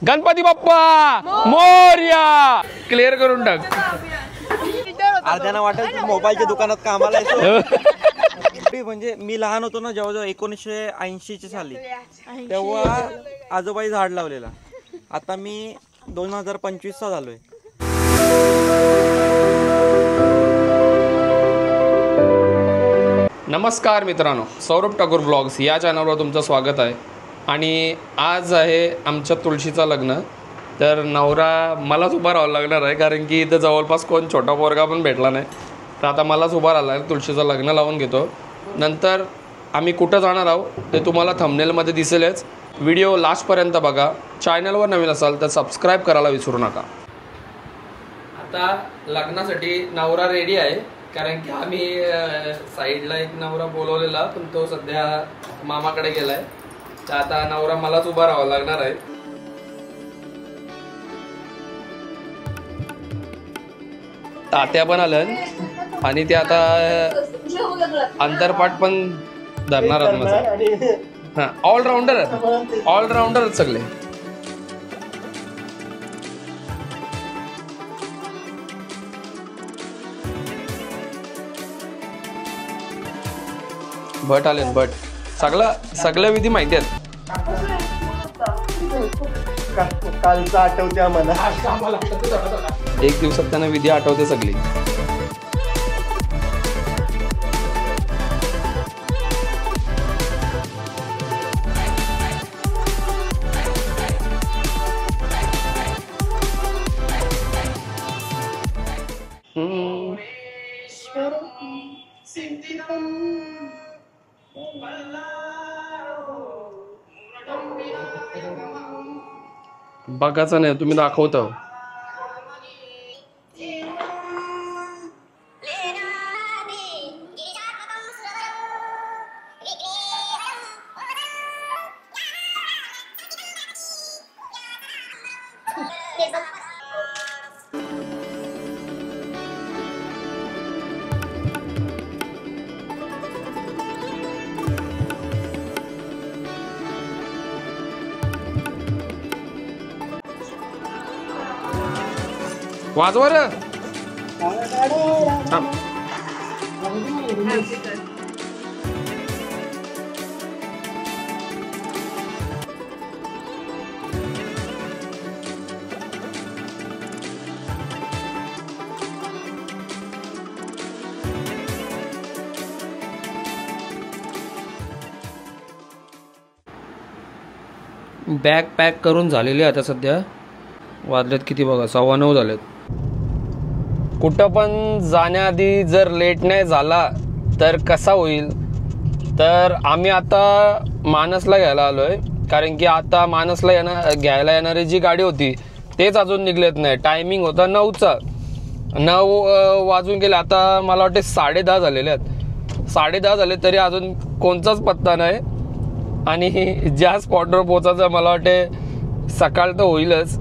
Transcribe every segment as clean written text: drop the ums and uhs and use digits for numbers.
Ganpati Bappa Morya. Clear करून टाक. अर्ध्याना वाटत मोबाईलच्या दुकानात कामाला म्हणजे मी लहान होतो ना, जेव्हा 1980 साली, तेव्हा आजोबाई झाड लावलेला. आता मी 2025 चा झालोय. नमस्कार मित्रांनो, सौरभ ठाकूर ब्लॉग्स या चॅनलवर तुमचं स्वागत आहे. आणि आज आहे आमच्या तुळशीचं लग्न. तर नवरा मलाच उभा राहावं लागणार आहे, कारण की इथं जवळपास कोण छोटा पोरगा पण भेटला नाही. तर आता मलाच उभा राहिला आहे. तुळशीचं लग्न लावून घेतो. नंतर आम्ही कुठं जाणार आहोत ते तुम्हाला थंबनेलमध्ये दिसेलच. व्हिडिओ लास्टपर्यंत बघा. चॅनलवर नवीन असाल तर सबस्क्राईब करायला विसरू नका. आता लग्नासाठी नवरा रेडी आहे, कारण की आम्ही साईडला एक नवरा बोलवलेला, पण तो सध्या मामाकडे गेलाय. तर आता नवरा मलाच उभा राहावं लागणार आहे. तात्या पण आलं आणि ते आता अंतरपाठ पण धरणार आहेत माझं. हां, ऑलराऊंडर आहेत सगळे. भट आले. भट सगळं विधी माहिती आहेत. कालचं आठवते आम्हाला. एक दिवसात त्यांना विधी आठवते सगळी. बघायचं नाही, तुम्ही दाखवता. वाजवा रे. बॅग पॅक करून झालेली आता. सध्या वाजलेत किती बघा, 9:15 झालेत. कुठं पण जाण्याआधी जर लेट नाही झाला तर कसा होईल. तर आम्ही आता मानसला घ्यायला आलो आहे, कारण की आता मानसला घ्यायला येणारी जी गाडी होती तेच अजून निघलेत नाही. टायमिंग होता 9चा. 9 वाजून गेले. आता मला वाटते 10:30 झालेले आहेत. 10:30 झाले तरी अजून कोणताच पत्ता नाही. आणि ज्या स्पॉटवर पोचायचं मला वाटते सकाळ तर होईलच,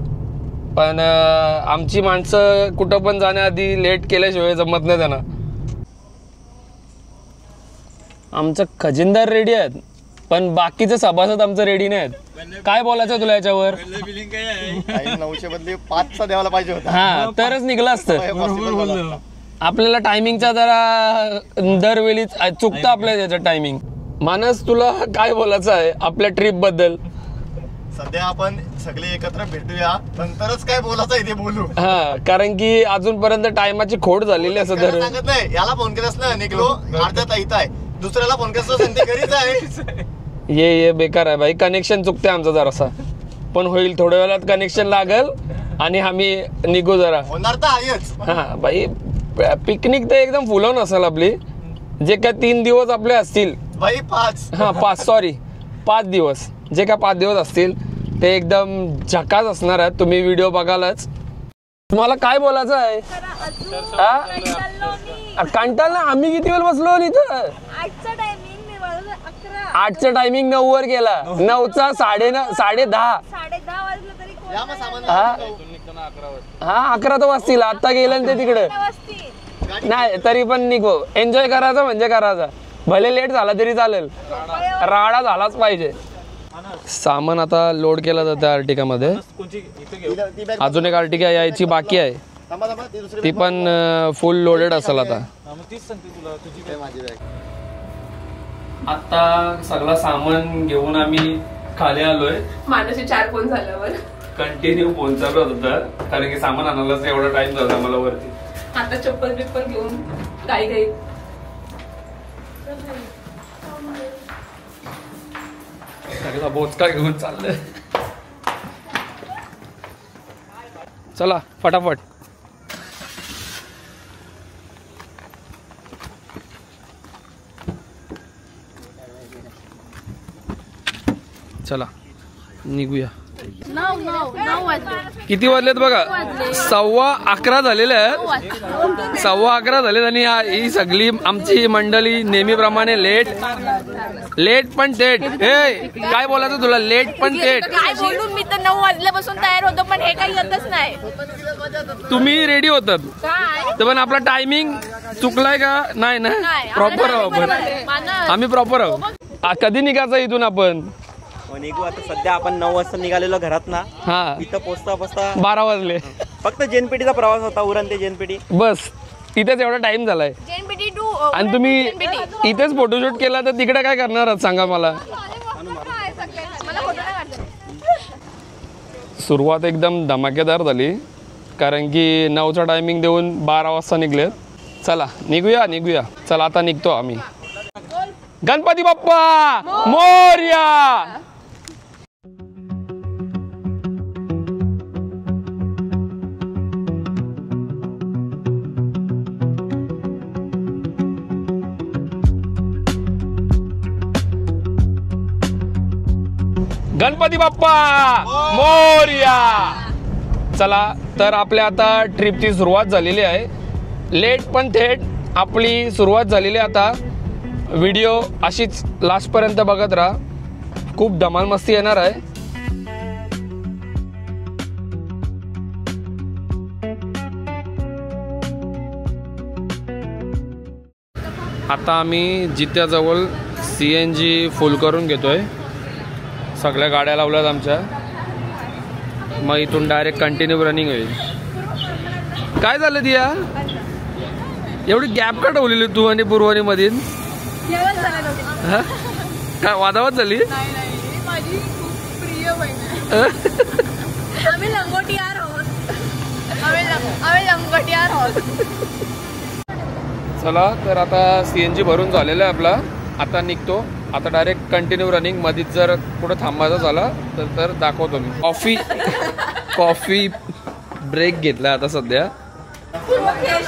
पण आमची माणसं कुठं पण जाण्याआधी लेट केल्याशिवाय जमत नाही त्यांना. आमचं खजिनदार रेडी आहेत, पण बाकीचे सभासद आमचं रेडी नाहीत. काय बोलायचं तुला याच्यावर? 900 बदली 5चा द्यायला पाहिजे होता. हा, तरच निघलं असतं. आपल्याला टायमिंगचा जरा दरवेळी चुकतं आपल्या त्याचं टायमिंग. मानस, तुला काय बोलायचं आहे आपल्या ट्रिप बद्दल? सध्या आपण सगळे एकत्र भेटूया, नंतरच काय बोलायचं आहे ते बोलू. हा, कारण की अजूनपर्यंत टायमाची खोड झालेली असं तर सांगत नाही. याला फोन केलास ना, निघलो अर्ध्यात इथं आहे, दुसऱ्याला फोन केलास संधी घरीच आहे. ये बेकार आहे भाई. कनेक्शन चुकते आमचं जरासा, पण होईल. थोड्या वेळात कनेक्शन लागल आणि आम्ही निघू जरा. होणार तर आहेच. हा भाई, पिकनिक तर एकदम फुलवून असेल आपली. जे काय 3 दिवस आपले असतील भाई, 5 दिवस, जे काय 5 दिवस असतील ते एकदम झकास असणार आहेत. तुम्ही व्हिडिओ बघालच. तुम्हाला काय बोलायचं आहे? कंटाळ ना. आम्ही किती वेळ बसलो इथं? 8चा टायमिंग 9 वर गेला. 9चा 10:30. हा, 11 तर वाजतील. आता गेलं ते तिकडे. नाही तरी पण निघो. एन्जॉय करायचा म्हणजे करायचा. भले लेट झाला तरी चालेल, राडा झालाच पाहिजे. सामान आता लोड केलं जातं आर्टिकामध्ये. अजून एक आर्टिका यायची बाकी आहे, ती पण फुल लोडेड असेल आता. आता सगळं सामान घेऊन आम्ही खाली आलोय. मानसी 4 फोन झाल्यावर कंटिन्यू फोन चालू होता, कारण की सामान आणायलाच एवढा टाइम झाला मला वरती. आता चप्पल बिप्पल घेऊन काही सगळा बोचका घेऊन चाललंय. चला फटाफट. चला निघूया. किती वाजलेत बघा, 11:15 झालेले आहेत. 11:15 झालेत आणि ही सगळी आमची मंडळी नेहमीप्रमाणे लेट पण थेट. हे काय बोलायचं तुला, लेट पण थेट. काय बोलू, मी तर 9 वाजल्यापासून तयार होतो, पण हे काही येतच नाही. तुम्ही रेडी होतात तर पण आपला टायमिंग चुकलाय का नाही ना? प्रॉपर आहोत आपण, आम्ही प्रॉपर आहोत. कधी निघायचं इथून आपण? निघू आता. सध्या आपण 9 वाजता निघालेलो घरात ना. हा, इथं पोचता 12 वाजले. फक्त जेनपेटीचा प्रवास होता, उरण ते जेनपेटी बस. इथेच एवढा टाइम झालाय आणि तुम्ही इथेच फोटोशूट केला तर तिकडे काय करणार आहात सांगा मला. सुरुवात एकदम धमाकेदार झाली, कारण की 9चा टायमिंग देऊन 12 वाजता निघलेत. चला निघूया. चला आता निघतो आम्ही. गणपती बाप्पा मोरया. गणपती बाप्पा मोरया. चला तर आपल्या आता ट्रिपची सुरुवात झालेली आहे. लेट पण थेट आपली सुरुवात झालेली आहे. आता व्हिडिओ अशीच लास्टपर्यंत बघत राहा, खूप धमाल मस्ती येणार आहे. आता आम्ही जित्याजवळ CNG फुल करून घेतोय. सगळ्या गाड्या लावल्यात आमच्या, मग इथून डायरेक्ट कंटिन्यू रनिंग होईल. काय झालं दिया, एवढी गॅप का ठेवलेली तू आणि पूर्वानी मधील? काय वादावाद झाली? माझी खूप प्रिय बहीण. आम्ही लंगोटियार आहोत. चला तर आता CNG भरून झालेला आहे आपला. आता निघतो. आता डायरेक्ट कंटिन्यू रनिंग. मधीच जर कुठं थांबायचं झाला तर दाखवतो मी. कॉफी ब्रेक घेतला आता सध्या.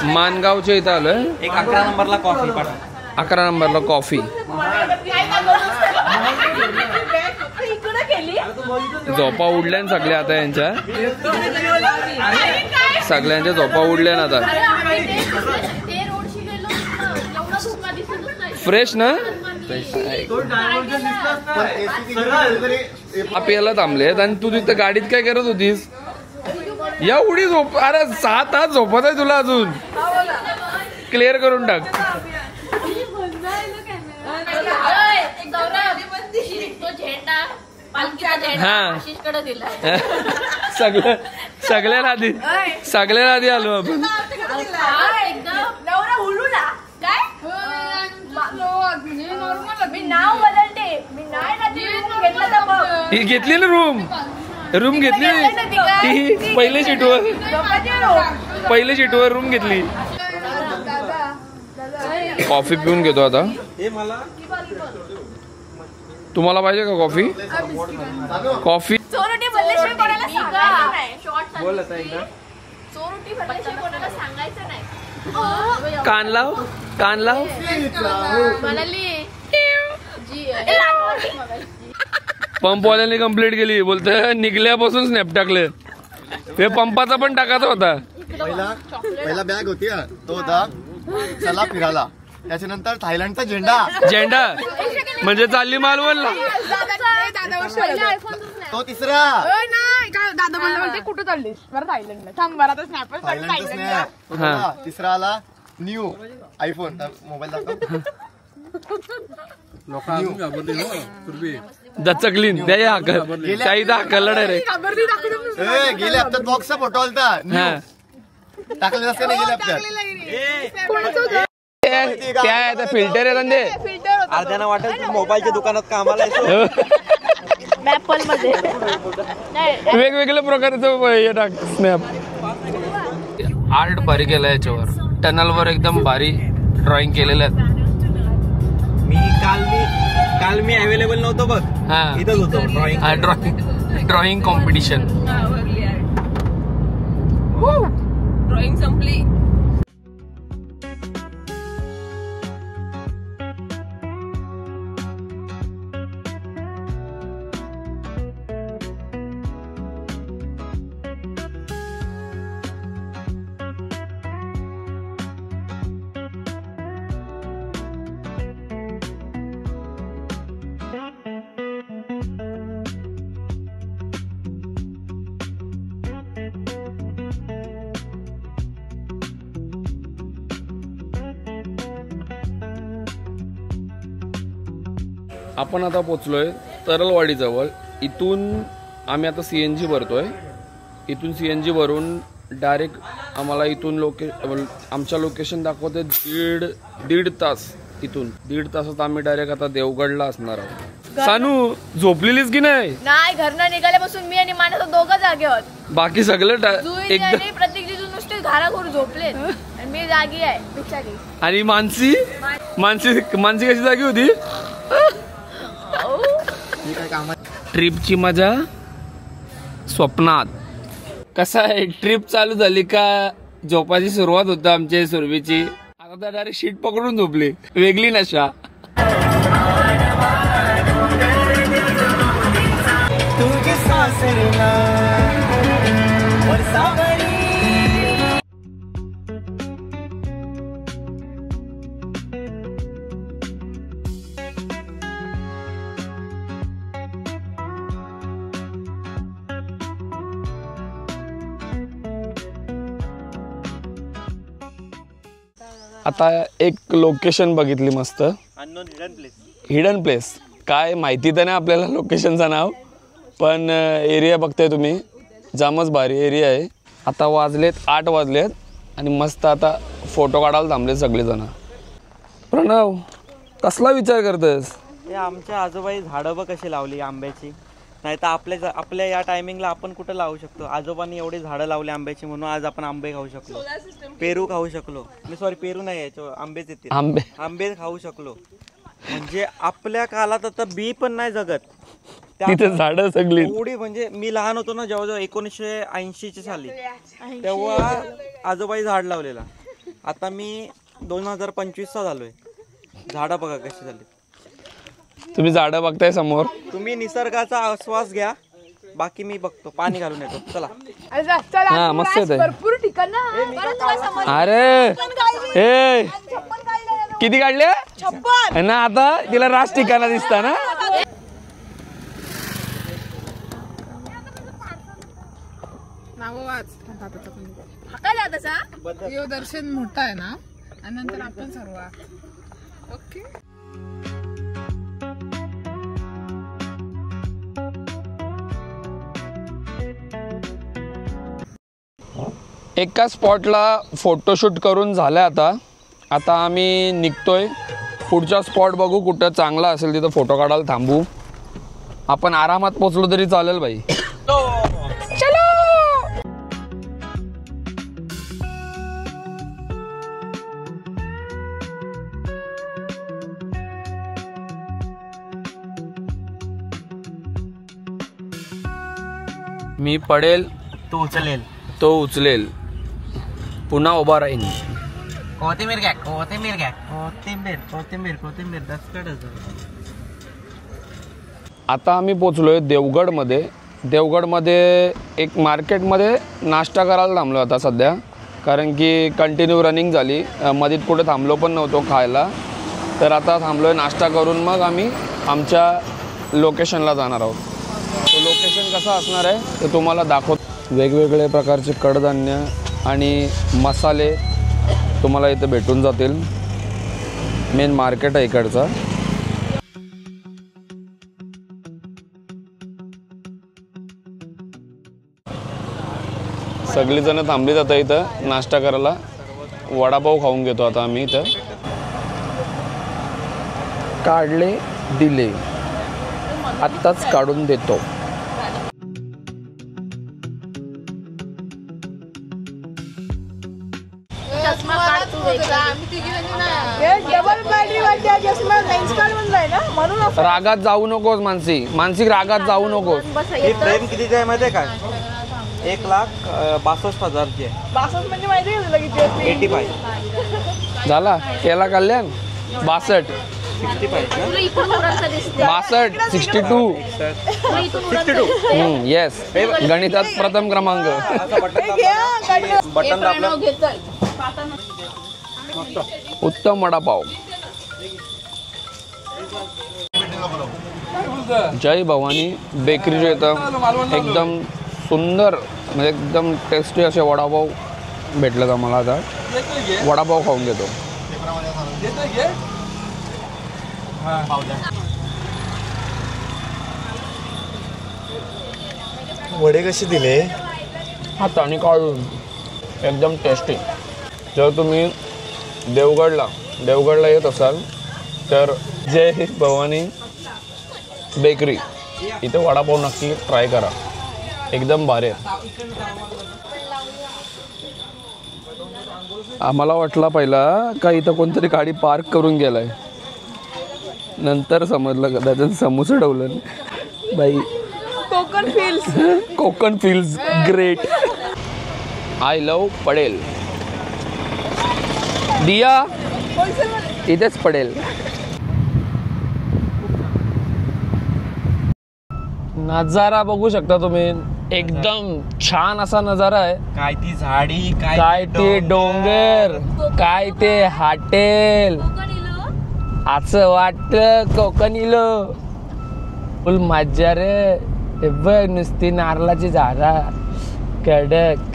मानगावच्या इथं आलोय. एक 11 नंबरला कॉफी. 11 नंबरला कॉफी. झोपा उडल्या सगळ्या आता यांच्या, सगळ्यांच्या झोपा उडल्या ना आता. फ्रेश ना आपल्याला थांबलेत आणि तू तिथं गाडीत काय करत होतीस? एवढी झोप? अरे 6 तास झोपत आहे तुला अजून. क्लिअर करून टाक. हा सगळ्याला आधी आलो आपण. ही घेतली ना रूम घेतली ती पहिल्या सीटवर रूम घेतली. कॉफी पिऊन घेतो आता. तुम्हाला पाहिजे का कॉफी? कान लाव पंपवाल्याने कंप्लीट केली. बोलते निघल्यापासून स्नॅप टाकले. ते पंपाचा पण टाकायचा होता. पहिला बॅग होती तो होता चला फिरायला. त्याच्यानंतर थायलंडचा झेंडा म्हणजे चालली मालवणला. तो तिसरा दादा म्हणते कुठं चाललीस? बरं थायलंडला. थांब बरं आता स्नॅप. तिसरा आला न्यू आयफोन. मोबाईल दाखव. दचकलीन द्या शाहीद हाकल डायरेक्ट गेले हप्त्यात बॉक्सचा फोटो आलता टाकले नसते ना गेले हप्त्यात त्या फिल्टर आहे ते अर्ध्याना वाटत मोबाईलच्या दुकानात कामाला वेगवेगळ्या प्रकारचं हे टाक स्नॅप आर्ट भारी केलं याच्यावर टनलवर एकदम भारी ड्रॉइंग केलेलं आहे काल मी अवेलेबल नव्हतो बघ इथंच होतो ड्रॉइंग कॉम्पिटिशन ड्रॉइंग संपली. आपण आता पोचलोय तरलवाडी जवळ. इथून आम्ही आता CNG भरतोय. इथून CNG भरून डायरेक्ट आम्हाला इथून आमच्या लोकेशन दाखवते दीड तास. इथून 1.5 तासात आम्ही डायरेक्ट आता देवगडला असणार आहोत. सानू झोपलेलीस की नाही? नाही, घरनं निघाल्यापासून मी आणि मानस दोघं जागे आहोत. बाकी सगळं एकदम प्रत्येक दिवशी नुसते घराघर झोपले आणि मी जागी आहे बिचारी. आणि मानसी कशी जागी होती? ट्रिपची मजा स्वप्नात. कसं आहे, ट्रिप चालू झाली का झोपाची सुरुवात होती आमच्या सुरवीची. आता तर डायरेक्ट शीट पकडून झोपली. वेगळी नशा. आता एक लोकेशन बघितली मस्त. Unknown hidden place. काय माहिती तर नाही आपल्याला लोकेशनचं नाव, पण एरिया बघताय तुम्ही, जामच भारी एरिया आहे. आता 8 वाजलेत आणि मस्त आता फोटो काढायला थांबले सगळेजण. प्रणव, कसला विचार करतोस? हे आमच्या आजोबाई झाडं बघ कशी लावली आंब्याची. नाही तर आपल्या या टायमिंगला आपण कुठं लावू शकतो. आजोबांनी एवढी झाडं लावली आंब्याची म्हणून आज आपण आंबे खाऊ शकलो, पेरू खाऊ शकलो. सॉरी, पेरू नाही याच्यावर आंबेच येते. आंबे खाऊ शकलो. म्हणजे आपल्या काळात आता बी पण नाही जगत. तिथे झाडं सगळी एवढी. म्हणजे मी लहान होतो ना, जवळजवळ 1980 साली, तेव्हा आजोबाई झाड लावलेला. आता मी 2025चा झालोय. झाडं बघा कशी झाली. तुम्ही झाडं बघताय समोर. तुम्ही निसर्गाचा आस्वाद घ्या, बाकी मी बघतो. पाणी घालून येतो. चला. हा, मस्त आहे. भरपूर ठिकाण अरे किती काढले ना? आता तिला राज ठिकाणा दिसता ना. दर्शन मोठा आहे ना, आणि नंतर आपण सर्व ओके. एका स्पॉटला फोटोशूट करून झालं. आता आम्ही निघतोय. पुढचा स्पॉट बघू कुठं चांगला असेल तिथं फोटो काढायला थांबू. आपण आरामात पोचलो तरी चालेल बाई. चलो. मी पडेल, तू उचलेल. तो उचलेल, पुन्हा उभा राहीन. कोथिंबीर घ्या. कोथिंबीर दसकडच. आता आम्ही पोचलोय देवगडमध्ये. देवगडमध्ये एक मार्केटमध्ये नाश्ता करायला थांबलो आता सध्या, कारण की कंटिन्यू रनिंग झाली. मध्येत कुठे थांबलो पण नव्हतो खायला. तर आता थांबलोय नाश्ता करून, मग आम्ही आमच्या लोकेशनला जाणार आहोत. तो लोकेशन कसं असणार आहे ते तुम्हाला दाखवतो. वेगवेगळे प्रकारचे कडधान्य आणि मसाले तुम्हाला इथे भेटून जातील. मेन मार्केट आहे इकडचा. सगळीजण थांबली जातं इथं नाश्ता करायला. वडापाव खाऊन घेतो आता आम्ही इथं. काढले दिले, आत्ताच काढून देतो. चष्मा काढ तू वेगळा. डबल बॅटरी वाटते चष्मा लेन्स कार्ड म्हणलाय ना म्हणून रागात जाऊ नकोस मानसिक रागात जाऊ नकोस. बस ही फ्रेम कितीची आहे माहिती आहे काय? 1,62,000ची आहे. 62 म्हणजे माहिती आहे तुला किती असते? 85. झाला केला कल्याण. 62 65 ना? तुला इकडून उरायचं दिसते. 62 62. तुला इथून उरायचं येस, गणितात प्रथम क्रमांक. असं बटन बटन दाबलं. घेतोय. उत्तम वडापाव. जय भवानी बेकरी येतं. एकदम सुंदर म्हणजे एकदम टेस्टी असे वडापाव भेटलेत आम्हाला. आता वडापाव खाऊन घेतो. वडे कसे दिले? हाताने काढून एकदम टेस्टी. जर तुम्ही देवगडला येत असाल तर जय भवानी बेकरी इथे वडापाव नक्की ट्राय करा. एकदम भारी आहे. आम्हाला वाटला पहिला का इथं कोणतरी गाडी पार्क करून गेलाय, नंतर समजलं का त्याचं समोसा डवलं बाई. Konkan feels great. I love पडेल. दिया इथेच पडेल. नजारा बघू शकता तुम्ही. एकदम छान असा नजारा आहे. काय ती झाडी, काय ते डोंगर, काय ते हॉटेल. असं वाटत कोकण इलो. फुल मज्जा रे. हे बघ नुसती नारळाची झाडा कडक.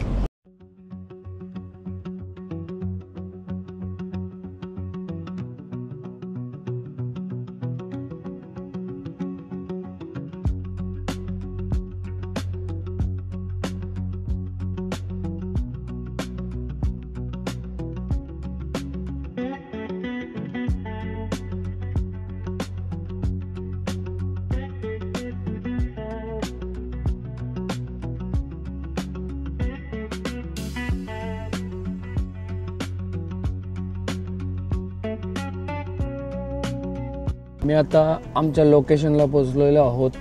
मी आता आमच्या लोकेशनला पोहोचलेलो आहोत.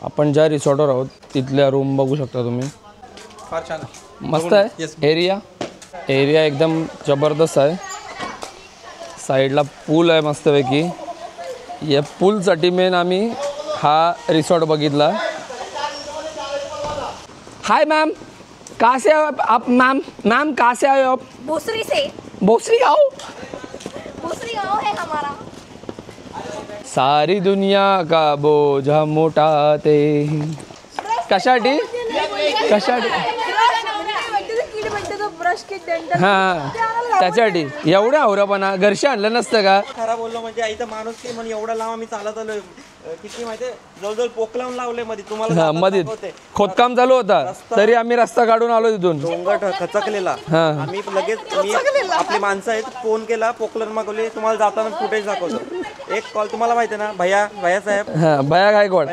आपण ज्या रिसॉर्टवर आहोत तिथल्या रूम बघू शकता तुम्ही. फार छान मस्त आहे. एरिया एकदम जबरदस्त आहे. साईडला पूल आहे मस्तपैकी. या पूलसाठी मेन आम्ही हा रिसॉर्ट बघितला. हाय मैम, कहाँ से आप मैम कहाँ से आए हो आप? भोसरी से. भोसरी गाँव. भोसरी गाँव है हमारा. सारी दुनिया का बोझ हम उठाते. कशासाठी हां त्याच्यासाठी एवढ्या आवरापणा घरशी आणलं नसतं का? खरा बोललो म्हणजे आईचा माणूस की म्हणून एवढा लांब आम्ही चालत आलोय. किती माहितीये जवळजवळ पोकलावून लावले मध्ये तुम्हाला मध्ये खोदकाम चालू होता तरी आम्ही रस्ता काढून आलो तिथून. डोंगर खचकलेला. आम्ही लगेच आपली माणसं आहेत फोन केला, पोकलन मागवले. तुम्हाला जाताना फुटेज दाखवतो. एक कॉल तुम्हाला माहिती आहे ना भैया साहेब. भैया गायकवाड.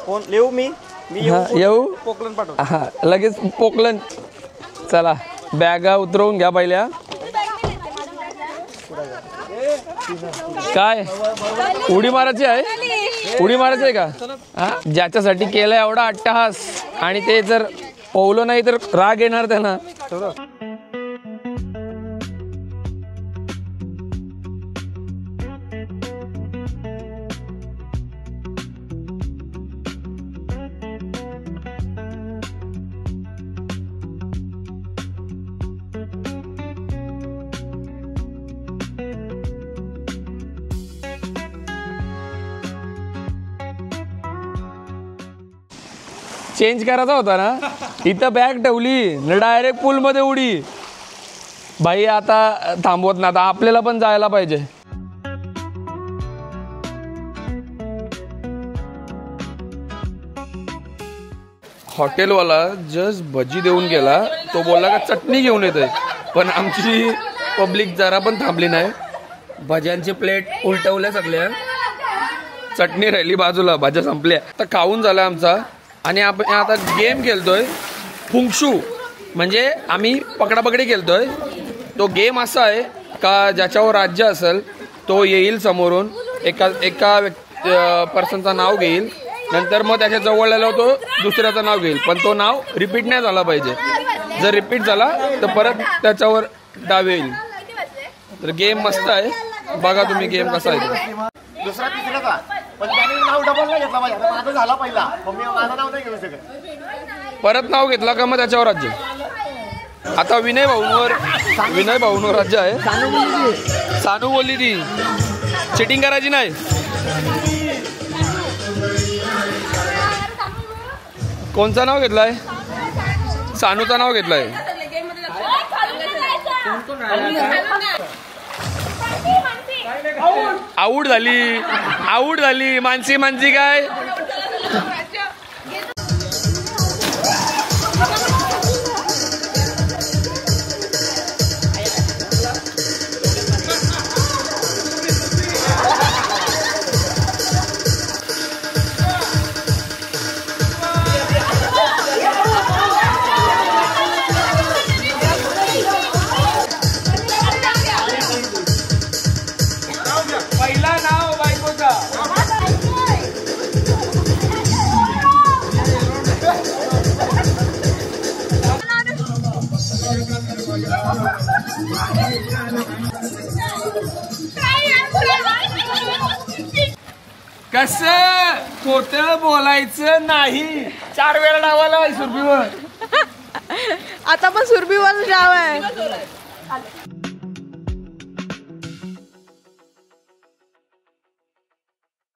फोन लिहू मी येऊ पोकलन पाठवतो. हा लगेच पोकलन. चला बॅगा उतरवून घ्या पहिल्या. काय उडी मारायची आहे? उडी मारायची आहे का? हा ज्याच्यासाठी केलं एवढा अट्टहास आणि ते जर पोवलं नाही तर राग येणार त्यांना. चेंज करायचा होता ना, इथं बॅग ठेवली न डायरेक्ट पूल मध्ये उडी. भाई आता थांबवत ना, आता आपल्याला पण जायला पाहिजे. हॉटेलवाला जस्ट भजी देऊन गेला, तो बोलला का चटणी घेऊन येतोय, पण आमची पब्लिक जरा पण थांबली नाही. भज्यांची प्लेट उलटवल्या सगळ्या, चटणी राहिली बाजूला, भाज्या संपल्या. तर खाऊन झाला आमचा आणि आपण आता गेम खेळतोय फुंगशू, म्हणजे आम्ही पकडापकडी खेळतोय. तो गेम असा आहे का ज्याच्यावर राज्य असेल तो येईल समोरून, एका पर्सनचं नाव घेईल, नंतर मग त्याच्या जवळ तो दुसऱ्याचं नाव घेईल, पण तो नाव रिपीट नाही झाला पाहिजे. जर रिपीट झाला तर परत त्याच्यावर डाव येईल. तर गेम मस्त आहे, बघा तुम्ही गेम कसा आहे. दुसरा तिसरा पण त्याने नाव डबल नाही घेतला पाहिजे. माझं झाला पहिला, पण मी माझं नाव नाही घेऊ शकत. परत नाव घेतला का मग त्याच्यावर राज्य. आता विनय भाऊंवर राज्य आहे. सानू बोलली ती चिटिंग करायची नाही. कोणचं नाव घेतलंय? सानूचं नाव घेतलंय. आऊट झाली मानसी काय. पहिला नाव बायकोचा. कसं खोटं बोलायचं नाही. 4 वेळा डावाला सुरभीवर. आता पण सुरभीवर डाव आहे.